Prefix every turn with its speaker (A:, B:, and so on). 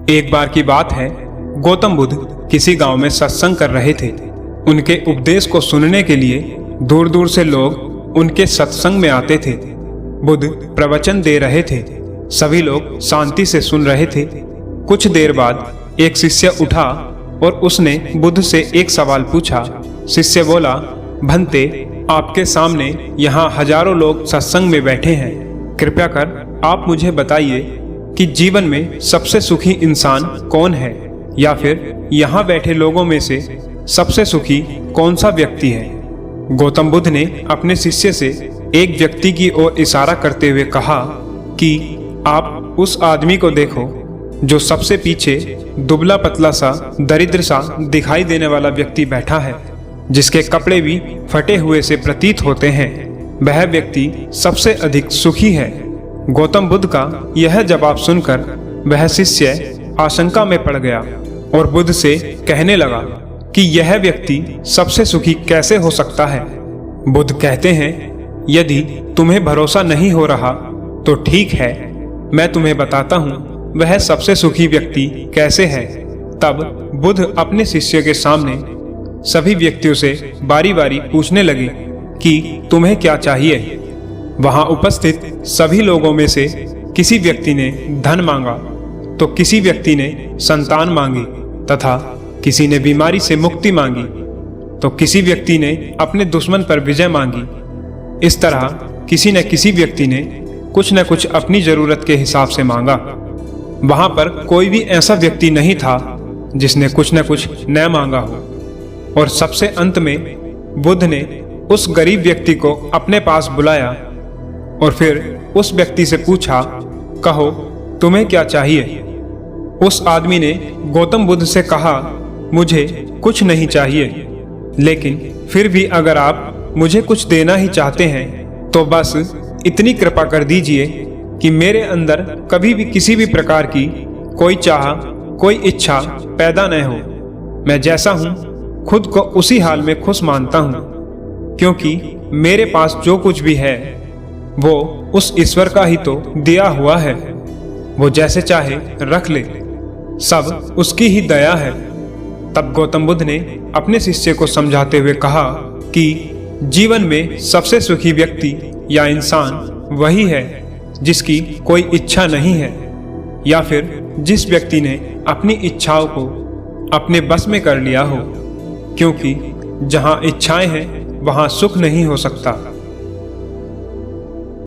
A: एक बार की बात है, गौतम बुद्ध किसी गांव में सत्संग कर रहे थे। उनके उपदेश को सुनने के लिए दूर दूर से लोग उनके सत्संग में आते थे। बुद्ध प्रवचन दे रहे थे, सभी लोग शांति से सुन रहे थे। कुछ देर बाद एक शिष्य उठा और उसने बुद्ध से एक सवाल पूछा। शिष्य बोला, भंते, आपके सामने यहाँ हजारों लोग सत्संग में बैठे हैं, कृपया कर आप मुझे बताइए कि जीवन में सबसे सुखी इंसान कौन है, या फिर यहाँ बैठे लोगों में से सबसे सुखी कौन सा व्यक्ति है। गौतम बुद्ध ने अपने शिष्य से एक व्यक्ति की ओर इशारा करते हुए कहा कि आप उस आदमी को देखो जो सबसे पीछे दुबला पतला सा दरिद्र सा दिखाई देने वाला व्यक्ति बैठा है, जिसके कपड़े भी फटे हुए से प्रतीत होते हैं। वह व्यक्ति सबसे अधिक सुखी है। गौतम बुद्ध का यह जवाब सुनकर वह शिष्य आशंका में पड़ गया और बुद्ध से कहने लगा कि यह व्यक्ति सबसे सुखी कैसे हो सकता है। बुद्ध कहते हैं, यदि तुम्हें भरोसा नहीं हो रहा तो ठीक है, मैं तुम्हें बताता हूँ वह सबसे सुखी व्यक्ति कैसे है। तब बुद्ध अपने शिष्य के सामने सभी व्यक्तियों से बारी बारी पूछने लगे कि तुम्हें क्या चाहिए। वहां उपस्थित सभी लोगों में से किसी व्यक्ति ने धन मांगा, तो किसी व्यक्ति ने संतान मांगी, तथा किसी ने बीमारी से मुक्ति मांगी, तो किसी व्यक्ति ने अपने दुश्मन पर विजय मांगी। इस तरह किसी न किसी व्यक्ति ने कुछ न कुछ अपनी जरूरत के हिसाब से मांगा। वहां पर कोई भी ऐसा व्यक्ति नहीं था जिसने कुछ न कुछ न मांगा हो। और सबसे अंत में बुद्ध ने उस गरीब व्यक्ति को अपने पास बुलाया और फिर उस व्यक्ति से पूछा, कहो तुम्हें क्या चाहिए। उस आदमी ने गौतम बुद्ध से कहा, मुझे कुछ नहीं चाहिए, लेकिन फिर भी अगर आप मुझे कुछ देना ही चाहते हैं तो बस इतनी कृपा कर दीजिए कि मेरे अंदर कभी भी किसी भी प्रकार की कोई चाह, कोई इच्छा पैदा न हो। मैं जैसा हूँ खुद को उसी हाल में खुश मानता हूँ, क्योंकि मेरे पास जो कुछ भी है वो उस ईश्वर का ही तो दिया हुआ है। वो जैसे चाहे रख ले, सब उसकी ही दया है। तब गौतम बुद्ध ने अपने शिष्य को समझाते हुए कहा कि जीवन में सबसे सुखी व्यक्ति या इंसान वही है जिसकी कोई इच्छा नहीं है, या फिर जिस व्यक्ति ने अपनी इच्छाओं को अपने बस में कर लिया हो, क्योंकि जहाँ इच्छाएं हैं वहाँ सुख नहीं हो सकता।